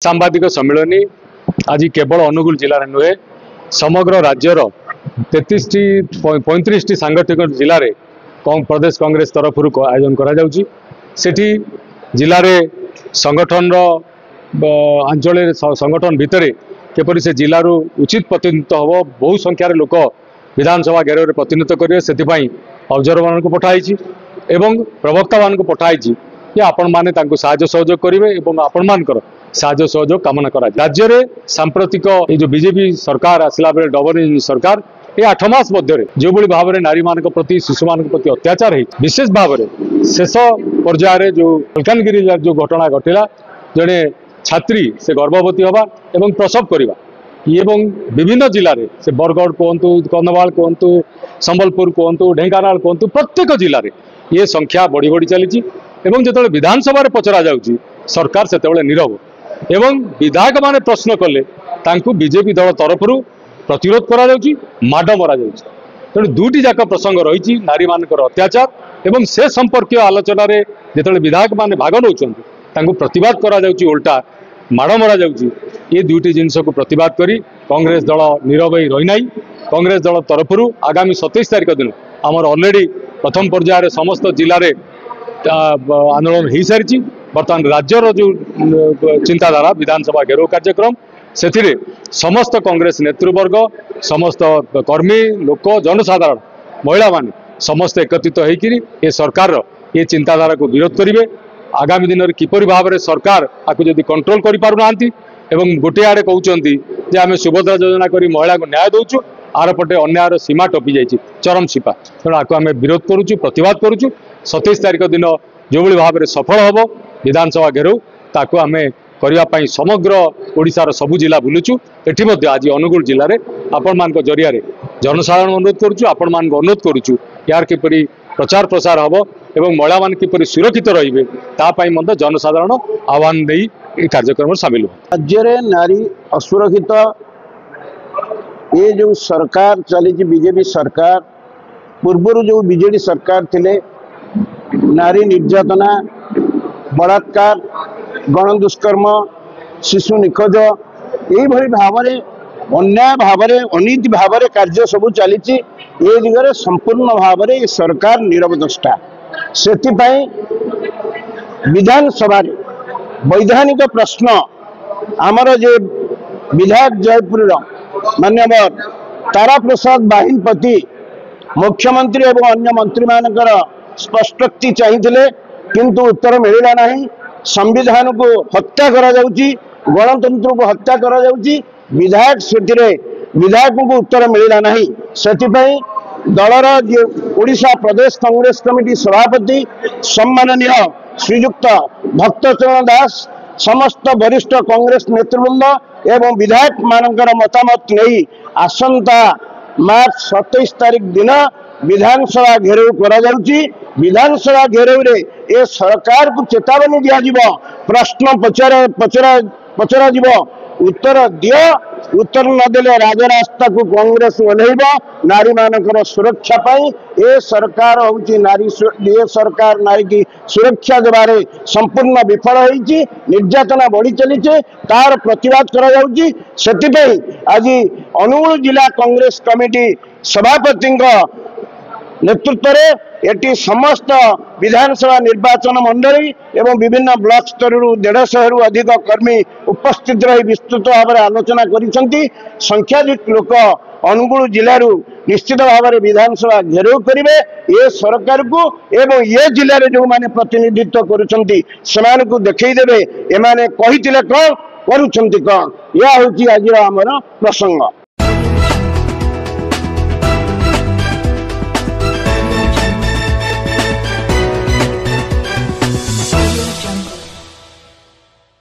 सांबादिक सम्मिलनी आज केवल अनुगुल जिले में नुहे समग्र राज्यर 35 सांगठनिक जिले में प्रदेश कांग्रेस तरफ आयोजन करा जिले में संगठन आंचल संगठन भितर केपरि से जिलू उचित प्रतिनिधित्व हम बहु संख्यार लोक विधानसभा घेर में प्रतिनिधित्व करेंगे से ऑब्जर्वर मान को पठाई एवं प्रवक्ता मान को पठाई कि आपण मैंने साहाय्य सहयोग करेंगे और आपण मानकर साहाय्य सहयोग कामना करा राज्य में सांप्रतिक जो बीजेपी सरकार आसला बेले डबल इंजिन सरकार ये 8 मास मध्य जो भाव में नारी मान प्रति शिशु मान प्रति अत्याचार है विशेष भाव में शेष पर्यायर जो मलकानगिरी जिले जो घटना घटला जड़े छात्री से गर्भवती हवा एवं प्रसव करवा एवं विभिन्न जिले में से बरगढ़ कहतु कंधमाल कहतु संबलपुर कहतु ढेंकानाल कहतु प्रत्येक जिले में ये संख्या बढ़ी बढ़ी चली जो विधानसभा पचरा जाऊँगी सरकार से नीरव एवं विधायक माने प्रश्न कले बीजेपी दल तरफ प्रतिरोध करा माड मरा तेणु दुईटी जाक प्रसंग रही नारी मानकर अत्याचार एवं से संपर्क आलोचन जो विधायक माने भाग नौ प्रतिवाद करा उल्टा माड़ मरा ये दुईटी जिनस को प्रतिवाद करी कांग्रेस दल नीरव रही कांग्रेस दल तरफ आगामी 27 तारिख दिन आमर ऑलरेडी प्रथम पर्यायर समस्त जिले में आंदोलन हो सारी बर्तमान राज्यर जो चिंताधारा विधानसभा घेराव कार्यक्रम से समस्त कांग्रेस नेतृवर्ग समस्त कर्मी लोक जनसाधारण महिला माने समस्त एकत्रित होकर ये सरकार ये चिंताधारा को विरोध करेंगे आगामी दिन में किपरि भाव में सरकार आपको जब कंट्रोल कर पारना एवं गोटे आड़े कहते जे आम सुभद्रा योजना कर महिला को न्याय दौचु आर पटे अन्यायर सीमा टपी जाइए चरम सीमा तेणु आपको आम विरोध करुचु प्रतिवाद करुचु 27 तारिख दिन जो भाव में सफल हम विधानसभा घेराव ताकू आम करने समग्र ओडिशार सबु जिला बुलुचु एटी आज अनुगुल जिले में आपण मान जरिया जनसाधारण अनुरोध करुचु आपण मान अनुरोध करुचु यार किपरि प्रचार प्रसार हम एवं महिला मान किपरि सुरक्षित रहिबे तापाई मध्य जनसाधारण आह्वान दे कार्यक्रम सामिल हो राज्य में नारी असुरक्षित ये जो सरकार चली बीजेपी सरकार पूर्वर जो बीजेडी सरकार थिले नारी निर्यातना बलात्कार गण दुष्कर्म शिशु निखोज यही भाव में अन्याय भाव में अनीति भाव में कार्य सब चली ये दिगरे संपूर्ण भाव में सरकार नीरवद्रष्टा से विधानसभा वैधानिक प्रश्न आमर जे विधायक जयपुर मान्यवर तारा प्रसाद बाहिनपति मुख्यमंत्री एवं अन्य मंत्री मानकर स्पष्टोक्ति चाहिए किंतु उत्तर मिलला नहीं संविधान को हत्या करा जाउची गणतंत्र को हत्या करा जाउची विधायक से विधायक को उत्तर मिलला नहीं सेतिपई दलर जे ओडिशा प्रदेश कांग्रेस कमिटी सभापति सम्माननीय श्रीयुक्त भक्तचरण दास समस्त वरिष्ठ कांग्रेस नेतृवृंद एवं विधायक मानकर मतामत नहीं आसंता मार्च 27 तारिख दिन विधानसभा घेराव करा जाउची विधानसभा घेराव रे ए सरकार को चेतावनी दिया प्रश्न पचरा उत्तर दियो उत्तर नदेले राजरास्ता को कांग्रेस ओल्हेब नारी मानकर सुरक्षा पाई ए सरकार होची नारी ये सरकार नारी की सुरक्षा देवारे संपूर्ण विफल होईची निर्यातना बढ़ी चली तार प्रतिवाद करा जाउची सेतिपई आज अनुगुल जिला कांग्रेस कमिटी सभापति नेतृत्व में एटी समस्त विधानसभा निर्वाचन मंडली एवं विभिन्न ब्लॉक स्तर 150 रु अधिक कर्मी उपस्थित रही विस्तृत भाव में आलोचना करिसेंती संख्याधिक लोक अनुगुल जिलू निश्चित भाव में विधानसभा घेराव करेंगे ये सरकार को एवं ये जिले में जो माने प्रतिनिधित्व करुछंती सेमान को देखैदेबे एमाने कहिथिले कौन करुछंती कौन या होची आज आमर प्रसंग।